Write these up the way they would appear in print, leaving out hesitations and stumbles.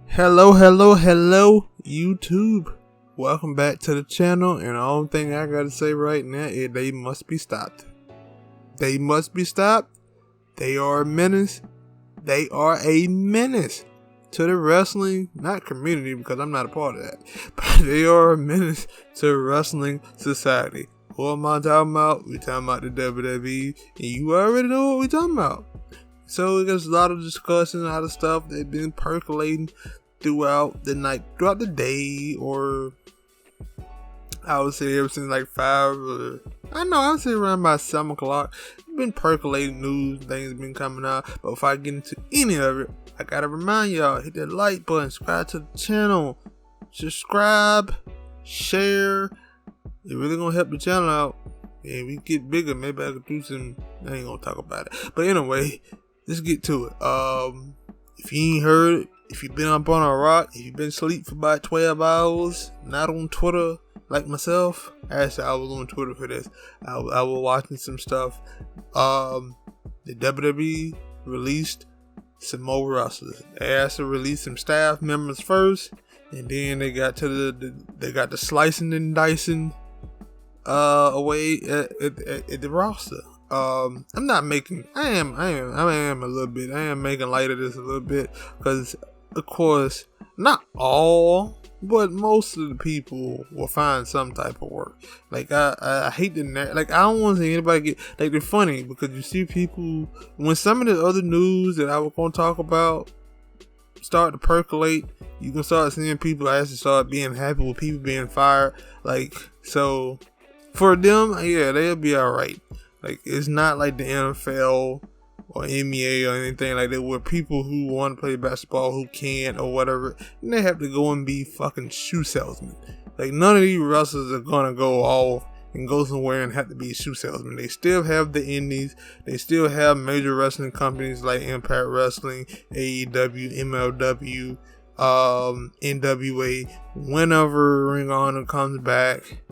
Hello, YouTube. Welcome back to the channel, and the only thing I gotta say right now is they must be stopped. They must be stopped. They are a menace. They are a menace to the wrestling, not community, because I'm not a part of that, but they are a menace to wrestling society. What am I talking about? We talking about the WWE, and you already know what we talking about. So there's a lot of discussion, a lot of stuff that's been percolating throughout the night, throughout the day, or I would say ever since like 5 or I would say around about 7 o'clock. It's been percolating news, things been coming out. But before I get into any of it, I gotta remind y'all, hit that like button, subscribe to the channel, subscribe, share. It really gonna help the channel out. And we get bigger, maybe I could do some. I ain't gonna talk about it. But anyway, let's get to it. If you ain't heard it, if you've been up on a rock, if you've been asleep for about 12 hours, not on Twitter like myself, actually I was on Twitter for this. I was watching some stuff. The WWE released some more wrestlers. They asked to release some staff members first, and then they got to the slicing and dicing away at the roster. I am making light of this a little bit, because of course not all, but most of the people will find some type of work. Like I hate the I don't want to see anybody get, like, they're funny because you see people when some of the other news that I was going to talk about start to percolate, you can start seeing people actually start being happy with people being fired. Like, so for them, yeah, they'll be alright. Like, it's not like the NFL or NBA or anything like that, where people who want to play basketball, who can't or whatever, and they have to go and be fucking shoe salesmen. Like, none of these wrestlers are gonna go off and go somewhere and have to be shoe salesmen. They still have the indies. They still have major wrestling companies like Impact Wrestling, AEW, MLW, NWA. Whenever Ring of Honor comes back,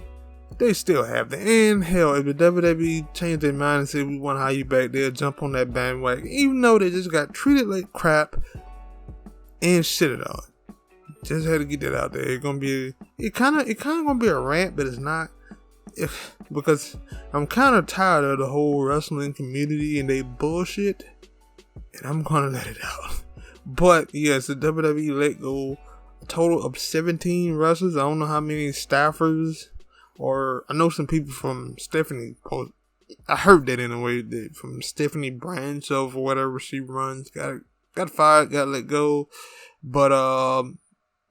they still have them. And hell, if the WWE changed their mind and said we want to hire you back, they'll jump on that bandwagon, even though they just got treated like crap and shitted on. Just had to get that out there. It's gonna be it kind of gonna be a rant, but it's not. Because I'm kind of tired of the whole wrestling community and they bullshit, and I'm gonna let it out. But yes, the WWE let go a total of 17 wrestlers. I don't know how many staffers. Or I know some people from Stephanie post. I heard that in a way that from Stephanie branch of whatever she runs got fired, got let go. But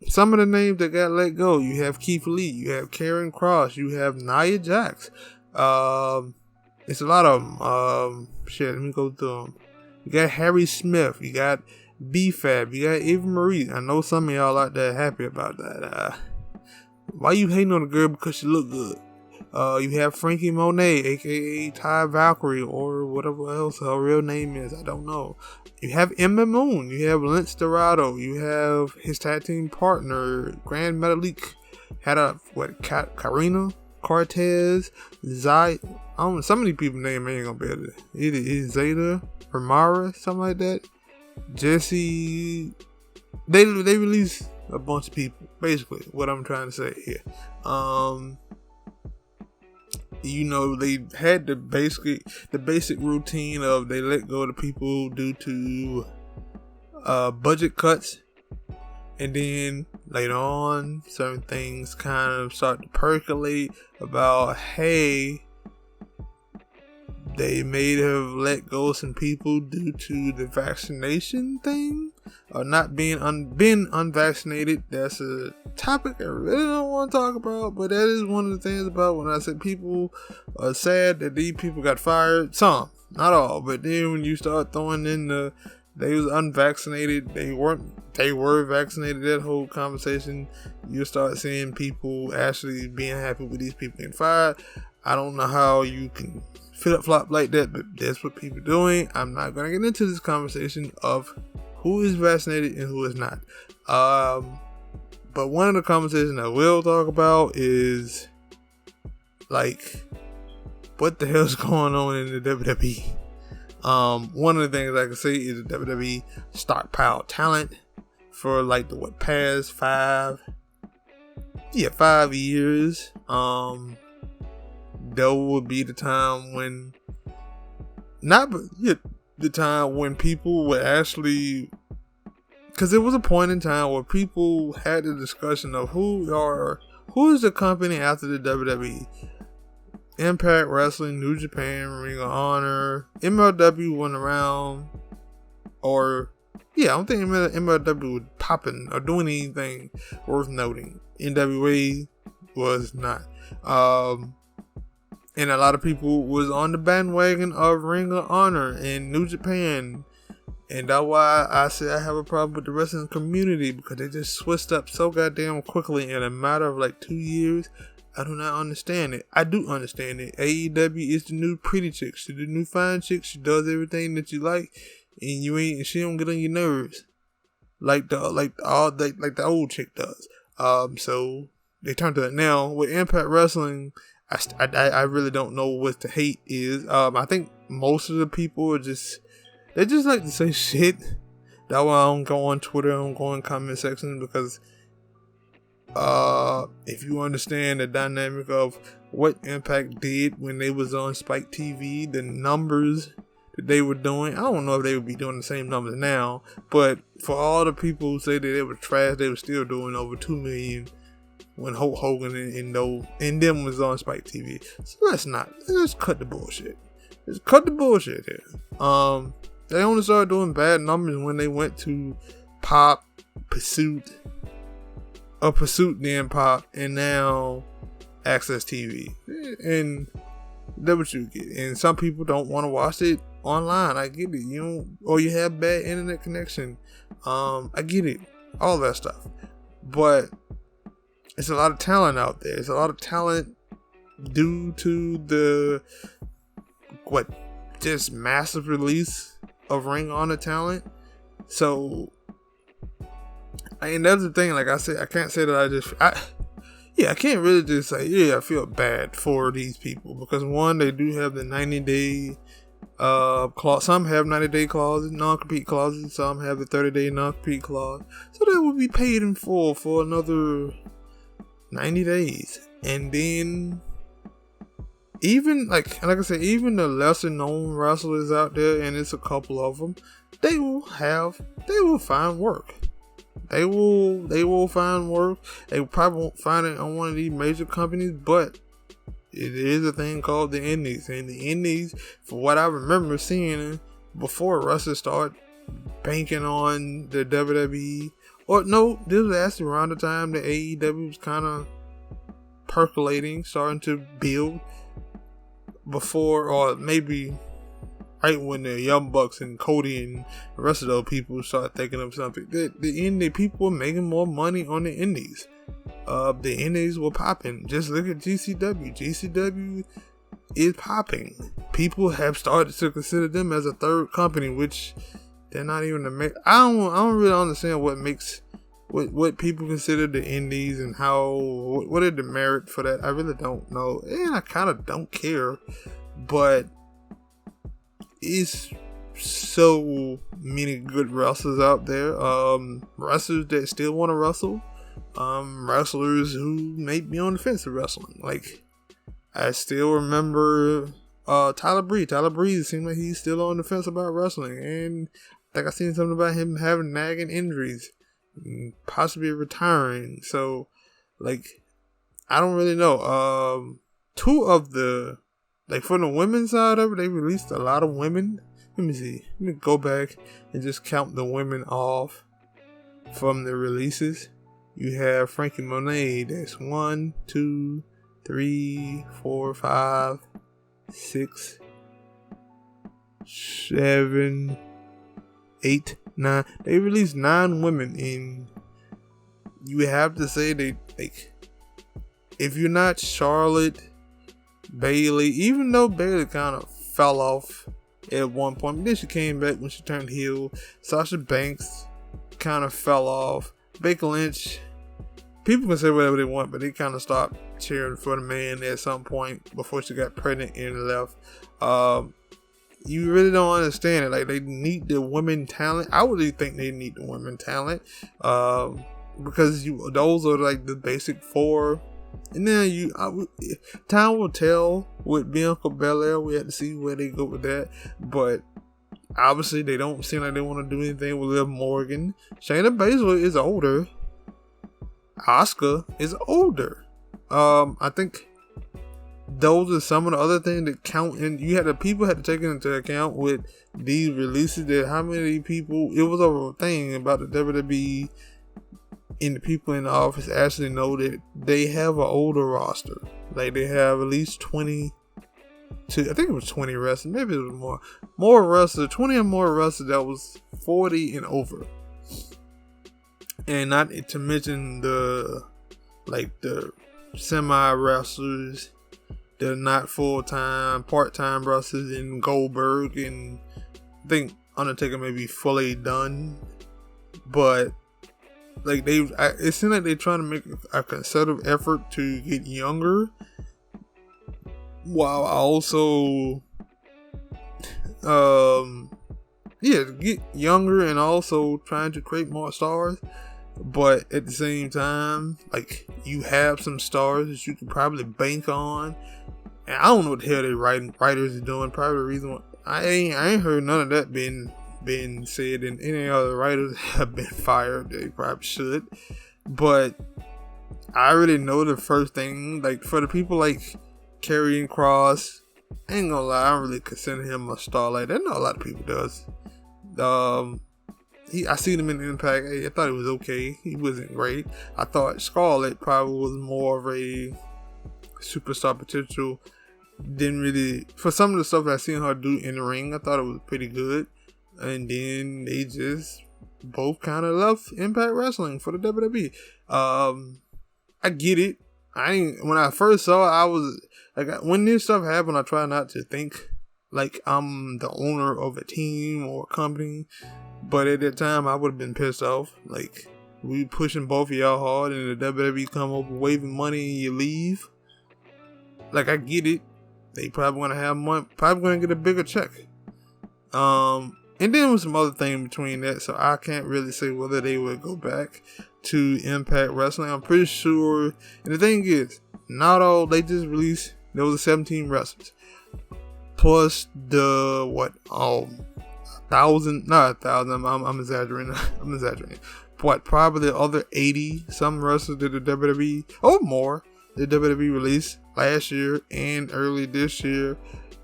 some of the names that got let go, you have Keith Lee, you have Karrion Kross, you have Nia Jax. It's a lot of them. Shit, let me go through them. You got Harry Smith, you got B-Fab, you got Eva Marie. I know some of y'all out there happy about that. Why you hating on the girl because she look good? You have Franky Monet, aka Ty Valkyrie, or whatever else her real name is. I don't know. You have Ember Moon. You have Lince Dorado. You have his tag team partner, Gran Metalik. Had Katrina, Cortez, Zayda. I don't know. Some of these people's names ain't gonna be able to. Either is Zayda, Rama, something like that. Jessi. They released a bunch of people, basically what I'm trying to say here. They had the basic routine of they let go of the people due to budget cuts, and then later on certain things kind of start to percolate about, hey, they may have let go of some people due to the vaccination thing, or not being unvaccinated. That's a topic I really don't want to talk about, but that is one of the things about when I said people are sad that these people got fired. Some, not all, but then when you start throwing in they was unvaccinated, they were vaccinated, that whole conversation, you start seeing people actually being happy with these people getting fired. I don't know how you can flip-flop like that, but that's what people are doing. I'm not going to get into this conversation of who is vaccinated and who is not. But one of the conversations I will talk about is, like, what the hell's going on in the WWE? One of the things I can say is the WWE stockpile talent for like the past 5 years. There would be the time when the time when people would actually, because there was a point in time where people had the discussion of who is the company after the WWE. Impact Wrestling, New Japan, Ring of Honor, MLW went around, or I don't think MLW was popping or doing anything worth noting. NWA was not. And a lot of people was on the bandwagon of Ring of Honor and New Japan. And that's why I say I have a problem with the wrestling community, because they just switched up so goddamn quickly in a matter of like 2 years. I do not understand it. I do understand it. AEW is the new pretty chick. She's the new fine chick. She does everything that you like, and she don't get on your nerves like the old chick does. So they turned to it now with Impact Wrestling. I really don't know what the hate is. I think most of the people are just like to say shit. That's why I don't go on Twitter. I don't go in comment sections, because if you understand the dynamic of what Impact did when they was on Spike TV, the numbers that they were doing, I don't know if they would be doing the same numbers now, but for all the people who say that they were trash, they were still doing over 2 million when Hulk Hogan and them was on Spike TV. So let's cut the bullshit. Let's cut the bullshit here. They only started doing bad numbers when they went to Pop, Pursuit, then Pop, and now Access TV. And that's what you get. And some people don't want to watch it online. I get it. Or you have bad internet connection. I get it. All that stuff. But it's a lot of talent out there. It's a lot of talent due to the just massive release of Ring of Honor talent. So, and that's the thing, like I said, I can't say that I can't really just say, I feel bad for these people, because one, they do have the 90-day clause. Some have 90-day clauses, non-compete clauses. Some have the 30-day non-compete clause. So they will be paid in full for another 90 days. And then even like I said, even the lesser known wrestlers out there, and it's a couple of them, they will find work. They will find work. They probably won't find it on one of these major companies, but it is a thing called the indies. And the indies, for what I remember seeing before wrestlers start banking on the WWE, or no, this was actually around the time that AEW was kind of percolating, starting to build, before, or maybe right when the Young Bucks and Cody and the rest of those people started thinking of something. The indie people were making more money on the indies. The indies were popping. Just look at GCW. GCW is popping. People have started to consider them as a third company, which they're not even I don't really understand what people consider the indies, and what are the merit for that. I really don't know, and I kind of don't care. But it's so many good wrestlers out there. Wrestlers that still want to wrestle. Wrestlers who may be on the fence of wrestling. Like, I still remember Tyler Breeze. Tyler Breeze seemed like he's still on the fence about wrestling, and I think I seen something about him having nagging injuries, possibly retiring. So, like, I don't really know. Two of the, like, from the women's side of it, they released a lot of women. Let me see. Let me go back and just count the women off from the releases. You have Franky Monet. That's 1, 2, 3, 4, 5, 6, 7, 8, 9. They released 9 women, and you have to say they, like, if you're not Scarlett, Bayley, even though Bayley kind of fell off at one point, but then she came back when she turned heel. Sasha Banks kind of fell off. Becky Lynch, people can say whatever they want, but they kind of stopped cheering for the man at some point before she got pregnant and left. you really don't understand it. Like, they need the women talent. I really think they need the women talent, because those are like the basic four. And then time will tell with Bianca Belair. We have to see where they go with that. But obviously, they don't seem like they want to do anything with Liv Morgan. Shayna Baszler is older. Asuka is older. I think those are some of the other things that count. And people had to take it into account with these releases, that how many people, it was a thing about the WWE and the people in the office actually know that they have an older roster. Like, they have at least 20 to, I think it was 20 wrestlers, maybe it was more wrestlers, 20 or more wrestlers that was 40 and over. And not to mention the semi wrestlers, the not full-time, part-time wrestlers in Goldberg, and I think Undertaker may be fully done. But like, it seems like they're trying to make a concerted effort to get younger, while also get younger and also trying to create more stars. But at the same time, like, you have some stars that you can probably bank on. And I don't know what the hell they writers are doing. Probably the reason why I ain't heard none of that being said, and any other writers have been fired. They probably should. But I already know the first thing, like, for the people like Karrion Kross, I ain't gonna lie, I don't really consider him a star like that. I know a lot of people does. I seen him in Impact. I thought it was okay. He wasn't great. I thought Scarlett probably was more of a superstar potential. Didn't really, for some of the stuff that I seen her do in the ring, I thought it was pretty good. And then they just both kind of left Impact Wrestling for the WWE. I get it. When I first saw it, I was like, when this stuff happened, I try not to think like I'm the owner of a team or a company. But at that time, I would have been pissed off. Like, we pushing both of y'all hard, and the WWE come over waving money and you leave. Like, I get it. They probably want to have money, probably going to get a bigger check. And then with some other thing between that, so I can't really say whether they would go back to Impact Wrestling. I'm pretty sure. And the thing is, not all, they just released, there was 17 wrestlers. Plus the, 1,000, not 1,000, I'm exaggerating. But probably the other 80 some wrestlers that the WWE, or more, the WWE released last year and early this year.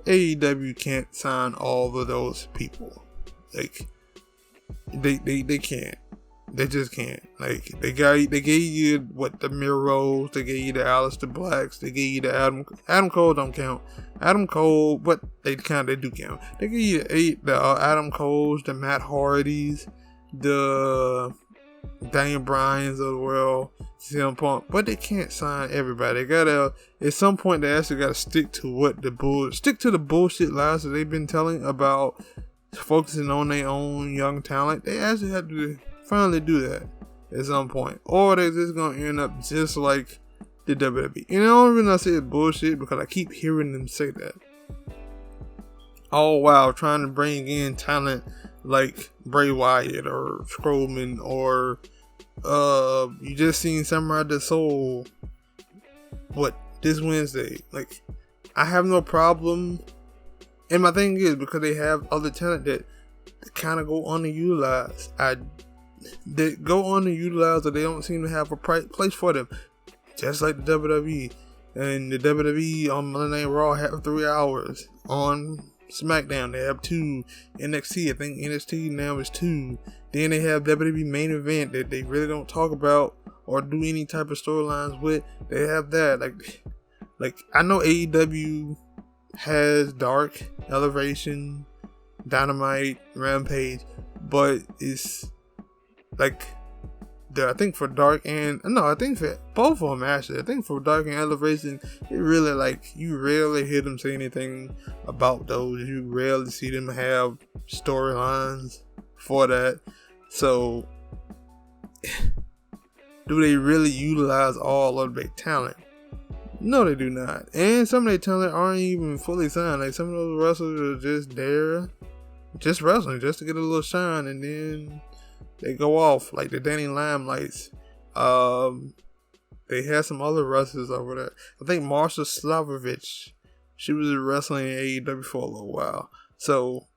AEW can't sign all of those people. Like, they can't. They just can't. Like, they gave you the Miros, they gave you the Aleister Blacks, they gave you the Adam Cole don't count. Adam Cole, but they do count. They give you the Adam Coles, the Matt Hardys, the Daniel Bryans of the world, CM Punk, but they can't sign everybody. They gotta, at some point, they actually gotta stick to the bullshit lies that they've been telling about focusing on their own young talent. They actually have to finally do that at some point, or they're just gonna end up just like the WWE. And the only reason I say it's bullshit because I keep hearing them say that, all while trying to bring in talent like Bray Wyatt or Strowman, or you just seen Samurai the Soul this Wednesday. Like, I have no problem, and my thing is, because they have other talent that kind of go underutilized. They go underutilized, or they don't seem to have a place for them. Just like the WWE. And the WWE on Monday Night Raw have 3 hours. On SmackDown, they have 2. NXT, I think NXT now is 2. Then they have WWE main event that they really don't talk about or do any type of storylines with. They have that. Like I know AEW has Dark, Elevation, Dynamite, Rampage, but it's like, I think for Dark and I think for both of them actually. I think for Dark and Elevation, it really, like, you rarely hear them say anything about those. You rarely see them have storylines for that. So, do they really utilize all of their talent? No, they do not. And some of their talent aren't even fully signed. Like, some of those wrestlers are just there, just wrestling, just to get a little shine, and then they go off. Like the Danny Limelights. They had some other wrestlers over there. I think Marsha Slavovich, she was wrestling in AEW for a little while. So,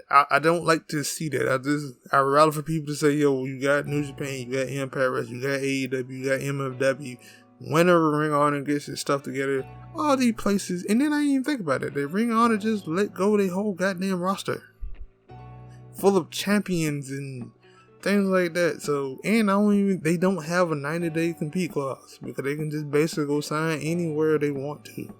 I don't like to see that. I rather for people to say, yo, you got New Japan, you got Empire, you got AEW, you got MFW. Whenever Ring of Honor gets its stuff together, all these places, and then I didn't even think about it. The Ring of Honor just let go of their whole goddamn roster, full of champions and things like that. So, and they don't have a 90-day compete clause because they can just basically go sign anywhere they want to.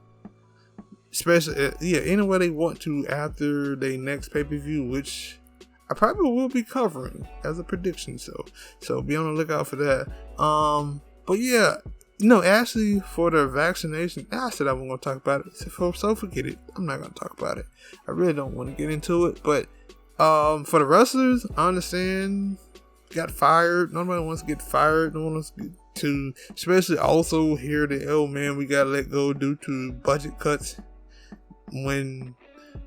Especially, anywhere they want to after their next pay-per-view, which I probably will be covering as a prediction. So be on the lookout for that. But yeah, actually, for the vaccination, I said I wasn't going to talk about it. So forget it. I'm not going to talk about it. I really don't want to get into it. But for the wrestlers, I understand, got fired. Nobody wants to get fired. No one wants to, especially also hear the, oh man, we got to let go due to budget cuts.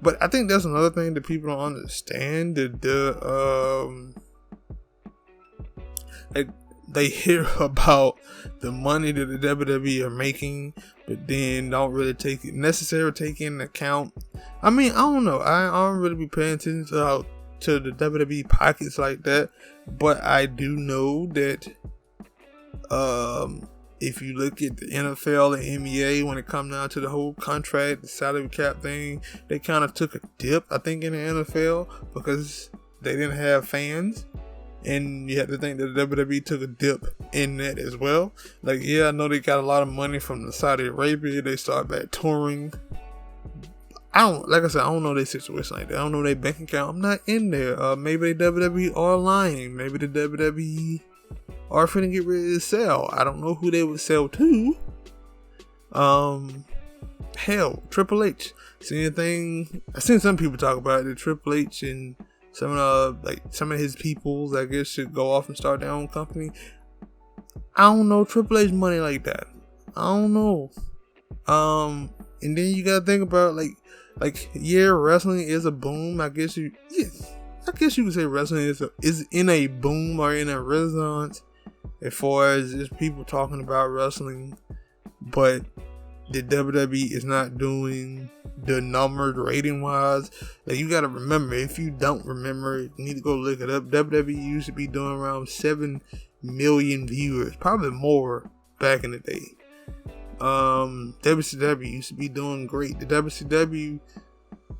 But I think that's another thing that people don't understand. They hear about the money that the WWE are making, but then don't really take into account. I mean, I don't know. I don't really be paying attention to the WWE pockets like that, but I do know that if you look at the NFL and NBA, when it comes down to the whole contract, the salary cap thing, they kind of took a dip, I think, in the NFL because they didn't have fans. And you have to think that the WWE took a dip in that as well. Like, yeah, I know they got a lot of money from the Saudi Arabia. They started back touring. Like I said, I don't know their situation like that. I don't know their bank account. I'm not in there. Maybe the WWE are lying. Maybe the WWE are finna get ready to sell. I don't know who they would sell to. Hell, Triple H. I seen some people talk about it. Triple H and some of his peoples, I guess, should go off and start their own company. I don't know Triple H money like that. I don't know. And then you gotta think about wrestling is a boom. I guess you could say wrestling is in a boom or in a renaissance as far as just people talking about wrestling, but the WWE is not doing the numbers rating wise. Like, you gotta remember, if you don't remember, you need to go look it up. WWE used to be doing around 7 million viewers, probably more back in the day. WCW used to be doing great. The WCW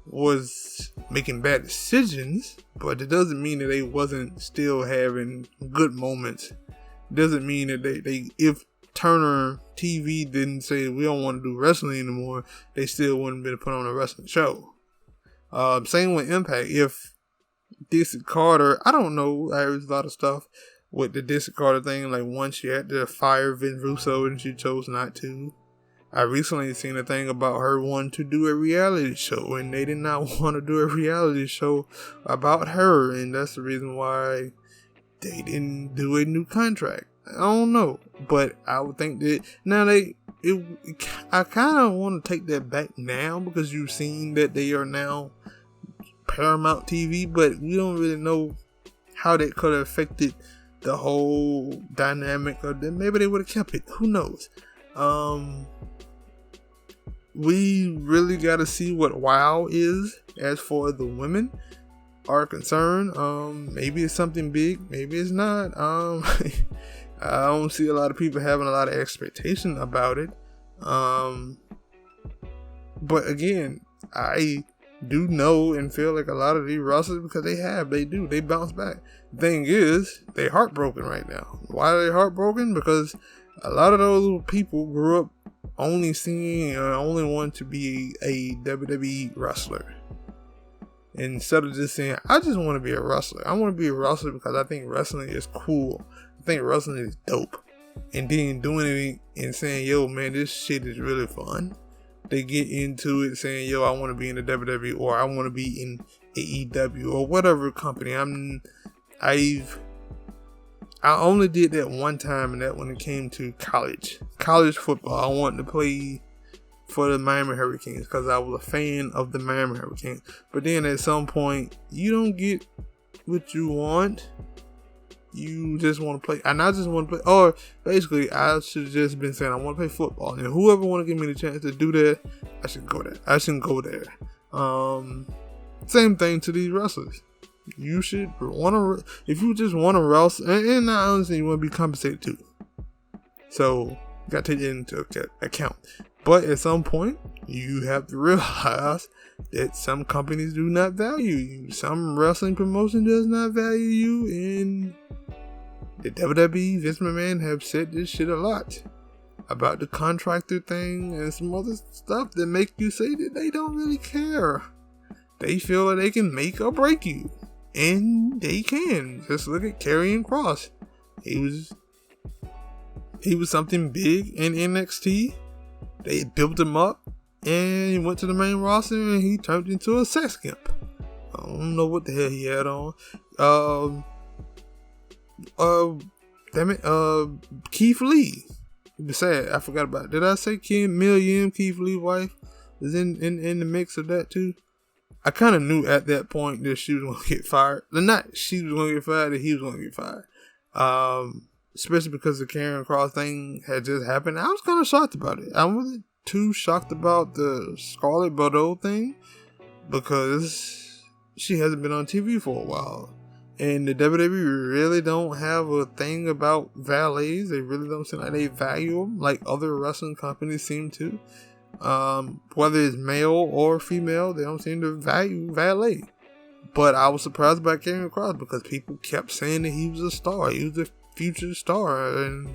was making bad decisions, but it doesn't mean that they wasn't still having good moments. It doesn't mean that they if Turner TV didn't say we don't want to do wrestling anymore, they still wouldn't have been put on a wrestling show. Same with Impact. If Dixie Carter, I don't know, there's a lot of stuff with the Dixie Carter thing. Like, once she had to fire Vince Russo and she chose not to. I recently seen a thing about her wanting to do a reality show, and they did not want to do a reality show about her, and that's the reason why they didn't do a new contract. I don't know, but I would think that now I kind of want to take that back now, because you've seen that they are now Paramount TV, but we don't really know how that could have affected the whole dynamic, or then maybe they would have kept it. Who knows? We really got to see what WoW is as far as the women are concerned. Maybe it's something big, maybe it's not. I don't see a lot of people having a lot of expectation about it. But again, I do know and feel like a lot of these wrestlers, because they bounce back. The thing is, they heartbroken right now. Why are they heartbroken? Because a lot of those people grew up only seeing or only want to be a WWE wrestler, instead of just saying, I just want to be a wrestler. I want to be a wrestler because I think wrestling is cool. I think wrestling is dope. And then doing it and saying, yo, man, this shit is really fun. They get into it saying, yo, I want to be in the WWE, or I want to be in AEW, or whatever company. I only did that one time, and that when it came to college football. I wanted to play for the Miami Hurricanes because I was a fan of the Miami Hurricanes. But then at some point, you don't get what you want. You just want to play, and I just want to play. Or basically, I should have just been saying I want to play football, and whoever want to give me the chance to do that, I should go there. I shouldn't go there. Same thing to these wrestlers. You should want to, if you just want to wrestle, and I understand you want to be compensated too. So, you got to take it into account. But at some point, you have to realize that some companies do not value you. Some wrestling promotion does not value you. And the WWE, Vince McMahon, have said this shit a lot about the contractor thing and some other stuff that make you say that they don't really care. They feel that they can make or break you. And they can. Just look at Karrion Kross. He was something big in NXT. They built him up, and he went to the main roster, and he turned into a sex gimp. I don't know what the hell he had on. Keith Lee. Sad, I forgot about it. Did I say Keith Lee's wife was in the mix of that too? I kind of knew at that point that she was going to get fired. Not she was going to get fired, that he was going to get fired. Especially because the Karrion Kross thing had just happened. I was kind of shocked about it. I wasn't too shocked about the Scarlett Boudreaux thing because she hasn't been on TV for a while. And the WWE really don't have a thing about valets. They really don't seem like they value them like other wrestling companies seem to. Whether it's male or female, they don't seem to value valet. But I was surprised by Karrion Kross because people kept saying that he was a star. He was a future star. And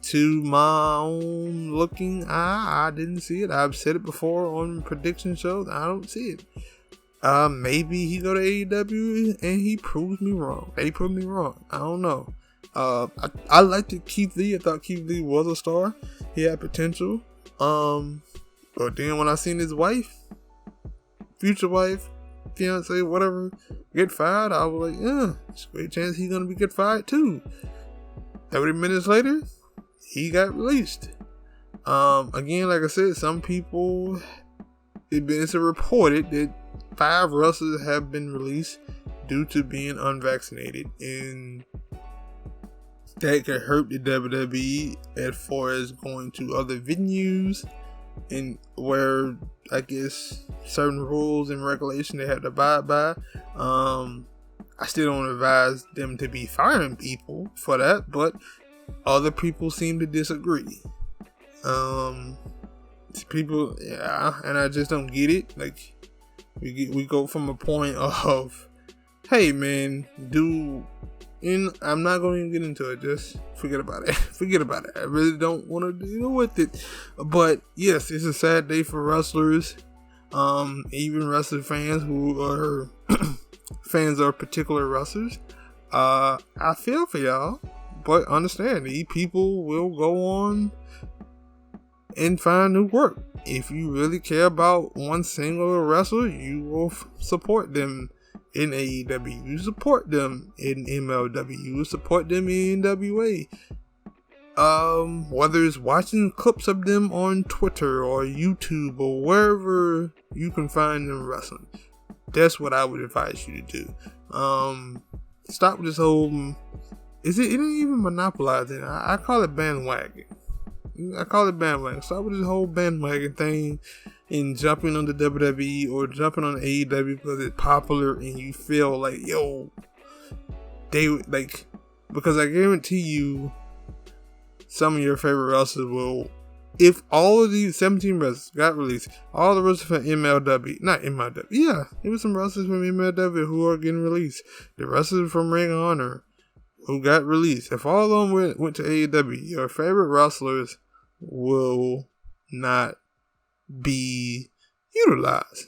to my own looking eye, I didn't see it. I've said it before on prediction shows. I don't see it. Maybe he go to AEW and he proves me wrong. They proved me wrong. I don't know. I liked Keith Lee. I thought Keith Lee was a star. He had potential. But then when I seen his wife, future wife, fiance, whatever, get fired, I was like, yeah, it's a great chance he's gonna get fired too. 30 minutes later, he got released. Again, like I said, some people, it's reported that 5 wrestlers have been released due to being unvaccinated, and that could hurt the WWE as far as going to other venues and where I guess certain rules and regulations they have to abide by. I still don't advise them to be firing people for that, but other people seem to disagree. People, yeah, and I just don't get it. Like, we go from a point of, hey man, I'm not going to get into it. Just forget about it. Forget about it. I really don't want to deal with it. But yes, it's a sad day for wrestlers. Even wrestling fans who are fans of particular wrestlers. I feel for y'all, but understand, these people will go on and find new work. If you really care about one single wrestler, you will support them in AEW, you support them in MLW, you support them in NWA. Whether it's watching clips of them on Twitter or YouTube or wherever you can find them wrestling, that's what I would advise you to do. Stop with this whole, it ain't even monopolizing. I call it bandwagon. Stop with this whole bandwagon thing and jumping on the WWE or jumping on AEW because it's popular and you feel like, yo, they like, because I guarantee you some of your favorite wrestlers will, if all of these 17 wrestlers got released, all the wrestlers from it was some wrestlers from MLW who are getting released, the wrestlers from Ring of Honor who got released, if all of them went to AEW, your favorite wrestlers will not be utilized.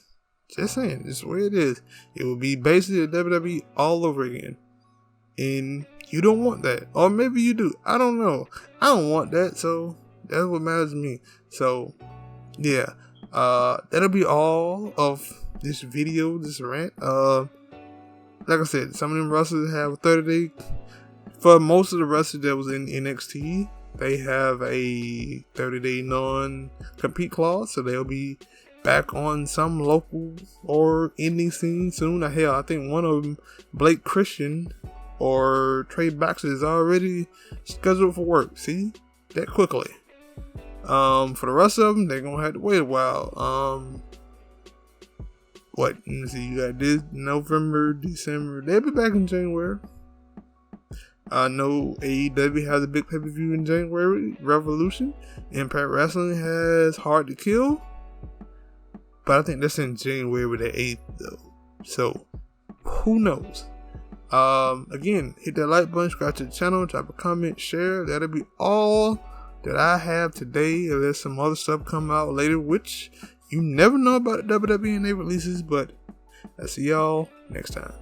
Just saying, this is the way it is. It will be basically the WWE all over again. And you don't want that. Or maybe you do. I don't know. I don't want that, so that's what matters to me. So, yeah. That'll be all of this video, this rant. Like I said, some of them wrestlers have a 30-day For most of the wrestlers that was in NXT, they have a 30-day non-compete clause, so they'll be back on some local or indie scene soon. Hell, I think one of them, Blake Christian or Trey Baxter, is already scheduled for work. See? That quickly. For the rest of them, they're gonna have to wait a while. Let me see, you got this November, December. They'll be back in January. I know AEW has a big pay-per-view in January, Revolution. Impact Wrestling has Hard to Kill, but I think that's in January the 8th though. So who knows? Again, hit that like button, subscribe to the channel, drop a comment, share. That'll be all that I have today. If there's some other stuff come out later, which you never know about the WWE and their releases, but I'll see y'all next time.